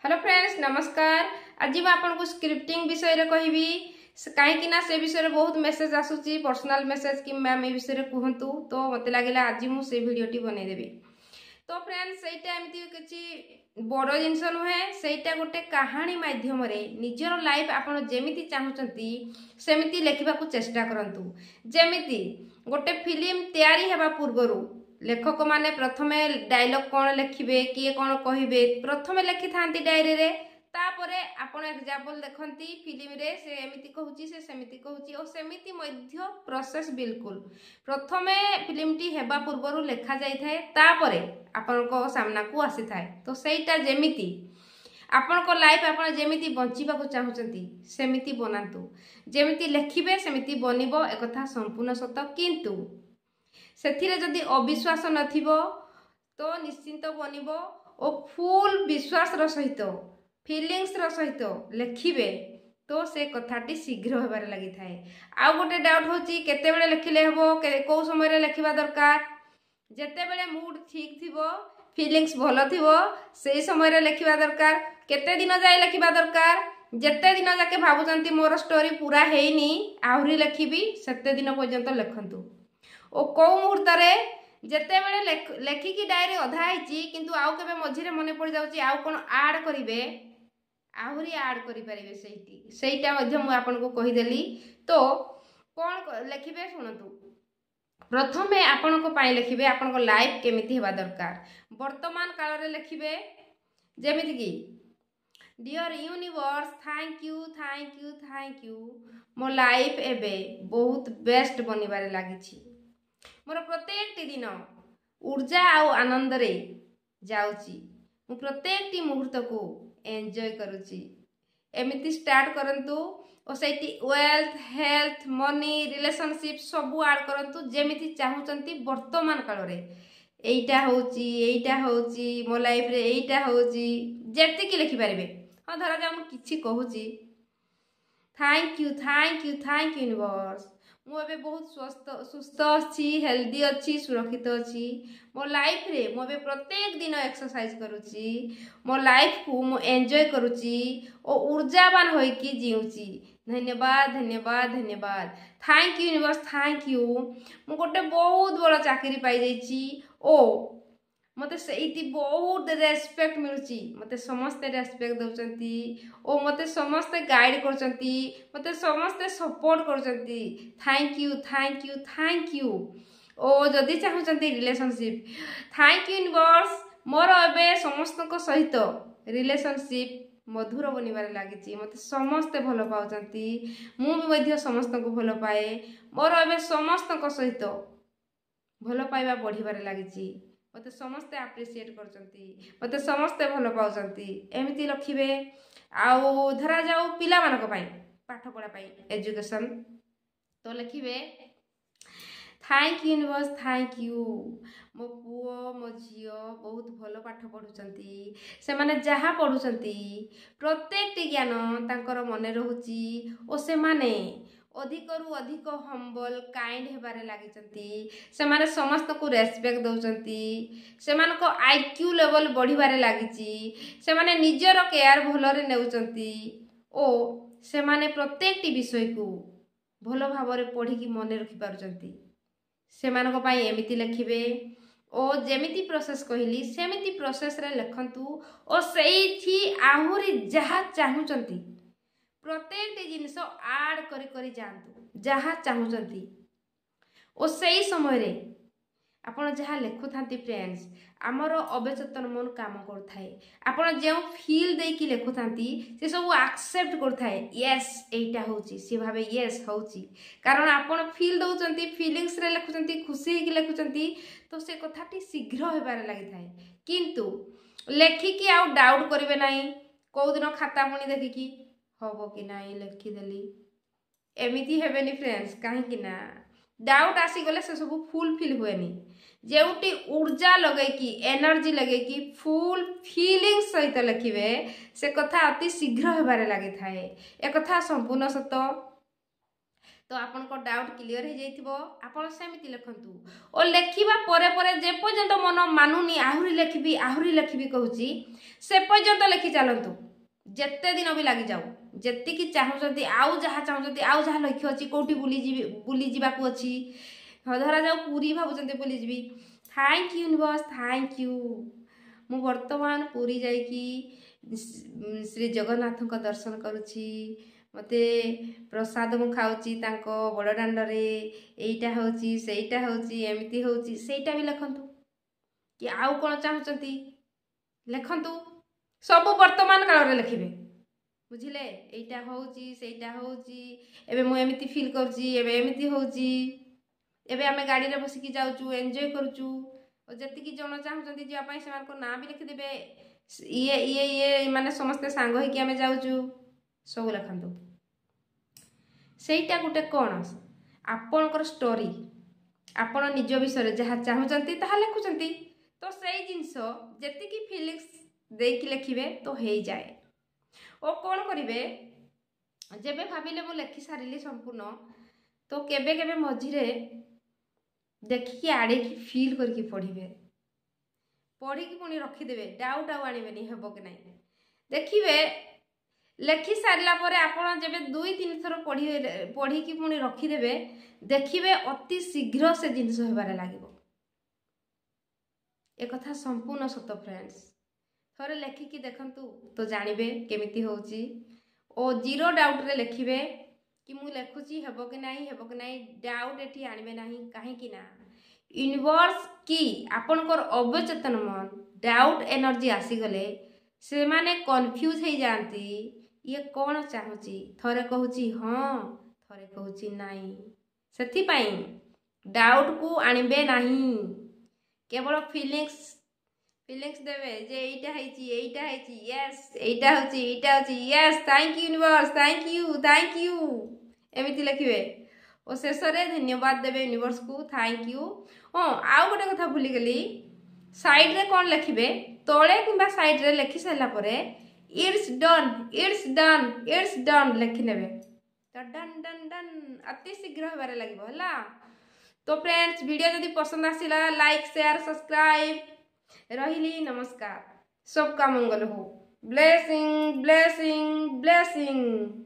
Hello friends नमस्कार। आज मैं आपको स्क्रिप्टिंग विषय रे कहबी कहीं से विषय बहुत मेसेज आसूची पर्सनल मेसेज कि मैम ए विषय कहतु तो मत लगे आज मुझे भिडियोटी बनईदेवी। तो फ्रेंड्स सहीटा एमती किसी बड़ जिनस नुहे सहीटा गोटे कहानी माध्यम निजर लाइफ आपन जेमिति चाहूचंती सेमिति लेखिबा को चेष्टा करंतु। जेमिति गोटे फिल्म तैयारी हेबा पूर्वरु लेखक माने प्रथमे डायलॉग कौन लिखिबे किए कौन कहिबे प्रथमे लिखि थांती डायरी रे तापरे आपण एग्जांपल देखंती फिल्म रे से एमिति कहूची से सेमिति कहूची और सेमिति मध्य प्रोसेस बिल्कुल प्रथमे फिल्म टी हेबा पूर्वरु लेखा जाई थाए तापरे आपण को सामना को आसी थाए। तो सेइटा जेमिति आपण को लाइफ आपण जेमिति बंचिबा को चाहूचंती सेमिति बनांतु जेमिति लिखिबे सेमिति बनिबो एकथा संपूर्ण सत। किंतु सेथिरे जदि अविश्वास नथिबो तो निश्चिंत बनिबो और फुल विश्वास रो सहित फीलिंग्स रो सहित लिखिबे तो से कथाटी शीघ्र हेबार लागि थाए। आ गोटे डाउट होची केते बेले लिखिले हेबो को समय रे लिखिबा दरकार जेते बेले मूड ठीक थिबो फीलिंग्स भलो थिबो सेही समय रे लिखिबा दरकार। केते दिन जाय लिखिबा दरकार जेते दिन जाके भाबुचंती मोर स्टोरी पूरा हेइनी आहुरी लिखिबी सेते दिन पर्यंत लिखंतु। ओ कौ मुहूर्त जेते बेले लेखिकी डायरी अधा आइची किंतु आउ केबे मझिरे मने पड़ जाउची आउ कोन ऐड करिवे आहुरी ऐड करि परिबे सेइटा मध्य मु आपन को कहि देली। तो कोन लेखिबे सुनतु प्रथमे आपन को पाई लेखिबे आपन को लाइफ केमिति हेबा दरकार वर्तमान काल रे लेखिबे जेमिति कि डियर यूनिवर्स थैंक यू मो लाइफ एबे बहुत बेस्ट बनिबारे लागिछि मोर प्रत्येक दिन ऊर्जा आउ आनंद रे जाउची मु प्रत्येक मुहूर्त को एंजॉय करूची एमिति स्टार्ट करंतु और सेठी वेल्थ हेल्थ मनी रिलेशनशिप सब ऐड करंतु जेमिति चाहूचंती वर्तमान काल रे एइटा होची मो लाइफ रे एइटा होची जेति कि लिखि परिबे। हां धरा जा मु किछि कहूची थैंक यू यूनिवर्स मु एबे बहुत सुस्थ अच्छी हेल्दी अच्छी सुरक्षित अच्छी मो लाइफ रे मु एबे प्रत्येक दिन एक्सरसाइज करूची मो लाइफ को मु एंजॉय करूची और ऊर्जावान होई कि जीउची। धन्यवाद thank you universe thank you मु गोटे बहुत बड़ चाकरी पाई जाईची ओ मते सेइति बहुत रेस्पेक्ट मिलुची मते समस्ते रेस्पेक्ट दउचंती ओ मते समस्ते गाइड करचंती मते समस्ते सपोर्ट करचंती। थैंक यू ओ जदि चाहूचंती रिलेशनशिप थैंक यू यूनिवर्स मोर एबे समस्त को सहित रिलेशनशिप मधुर बनिबारे लागिची मते समस्ते भलो पाउचंती मु भी मध्य समस्त को भलो पाए मोर एबे समस्त को सहित भलो पाइबा बढ़िबारे लागिची मते समस्ते एप्रिशिएट करचंती मते समस्ते भलो पाउचंती एमिति लखिबे। आउ धरा जाऊ पिला मानक पई पाठ पढा पई एजुकेशन तो लिखिबे thank you universe thank you मो पुओ मो झियो बहुत भलो पाठ पढुचंती से माने जहा पढुचंती प्रत्येक ज्ञान तांकर मने रहूची ओ से माने अधिकरु अधिक हम्बल काइंड हेबारे लागिचंती से माने समस्त को रेस्पेक्ट दउचंती से मान को आईक्यू लेवल बढ़िबारे लागिची से माने निजर केयर भलरे नेउचंती ओ से माने प्रत्येक विषय को भलो भाबरे पढ़ी कि मने रखि पारुचंती से मान को पाई एमिति लिखिबे ओ जेमिति प्रोसेस कहली सेमिति प्रोसेस रे लिखंतु ओ सेइथि आहुरी जहा चाहूचंती प्रत्येक जिनिस ऐड करी जानतु जहा चाहूचंती ओ सही समय रे आपण जहा लेखु थांती फ्रेंड्स आमर अवचेतन मन काम करथाए आपण जे फील दे कि लेखु थांती से सब एक्सेप्ट करथाए यस एटा होची से भाबे यस होची कारण आपण फील दउचंती फीलिंग्स रे लेखुचंती खुशी कि लेखुचंती तो से कथाटी शीघ्र हेबारे लागि थाए। किंतु लेखि कि आउ डाउट करिवे नाही को दिन खाता पुनी देखि कि हबो कि नाही लिखि देली एमिति हेबेनी फ्रेंड्स काहे कि ना डाउट आसी गले से सब फुलफिल हुएनी जेउटी ऊर्जा लगे कि एनर्जी लगे कि फुल फीलिंग सहित लिखिबे से कथा अति शीघ्र हेबारे लागि थाए ए कथा संपूर्ण सत। तो आपन को डाउट क्लियर हो जाइथिबो आपन सेमिति लिखंतु ओ लेखिबा परे परे जे पर्यंत मन मानुनी आहुरी लेखिबी कहूची से पर्यंत लेखि चलंतु जेते दिन भी लागि जाऊ जेति कि चाहुचंती आउ जहा चाहुचंती आउ जहा लक्ष्य अछि कोठी बुली जीवा को अछि धरा जाऊ पूरी भाबुचंती बुली जीवी thank you universe thank you मु वर्तमान पूरी जाइकी श्री जगन्नाथ का दर्शन करुछि मते प्रसाद मु खाउची तांको बड़ दांडरे एइटा होची सेइटा होची एमिति होची सेइटा भी लिखंतु कि आउ कोन चाहुचंती लिखंतु सब वर्तमान काल रे लिखिबे बुझिले एइटा होची सेइटा होची एबे मु एमिति फील करची एबे एमिति होची एबे आमे गाड़ी रे बसिकी जाउचू एन्जॉय करचू और जति कि जण चाहुचंती जे आपै सेमान को नाम भी लिखि देबे ये माने समस्त सांग होई कि आमे जाउचू सब लिखंतु सेइटा गुटे कोन आपनकर स्टोरी आपण निज विषय जहाँ चाहुचंती ताहा लिखुचंती तो सेई जिंस जति कि फीलिंग्स देकी लिखिबे तो हेई जाए ओ कोन करिवे जेबे भाबिले मु लिखि सारिली संपूर्ण तो केबे केबे मझिरे देखिकी आड़े की फील करके पढ़िबे पढ़ी की पुणी रखिदेबे डाउट आउ आनिबेनी हेबो कि नाही देखिबे लेखि सारिला परे आपण जेबे 2-3 थर पढ़ी की पुणी रखिदेबे देखिबे अति शीघ्र से जिनिस हेबारे लागिबो ए कथा संपूर्ण सत फ्रेंड्स थरे लेखिकी देखंतु तो जानिबे केमिति होउची ओ जीरो डाउट रे लिखिबे कि मु लेखुची हेबो कि नाही डाउट एठी आनिबे नाही काहे कि ना यूनिवर्स की आपनकर अवचेतन मन डाउट एनर्जी आसी गले से माने कंफ्यूज हो जाती ये कौन चाहूची थरे कहूची हाँ थरे कहूची नाही सेथि पई डाउट को आनिबे नाही केवल फीलिंग्स देवे जे एइटा हेची यस एइटा होची yes thank you universe thank you एमिति लिखिबे ओ शेष रे धन्यवाद देबे यूनिवर्स को थैंक यू हां आउ गोटे कथा भूली गली साइड रे कोन लिखिबे तळे किबा साइड रे लिखि सला परे इट्स डन लिखि नेबे तो डन डन डन अति शीघ्र होबारे लागिबो हला तो फ्रेंड्स वीडियो जदि पसंद आसिला लाइक शेयर सब्सक्राइब रहिली नमस्कार सबका मंगल हो ब्लेसिंग ब्लेसिंग ब्लेसिंग।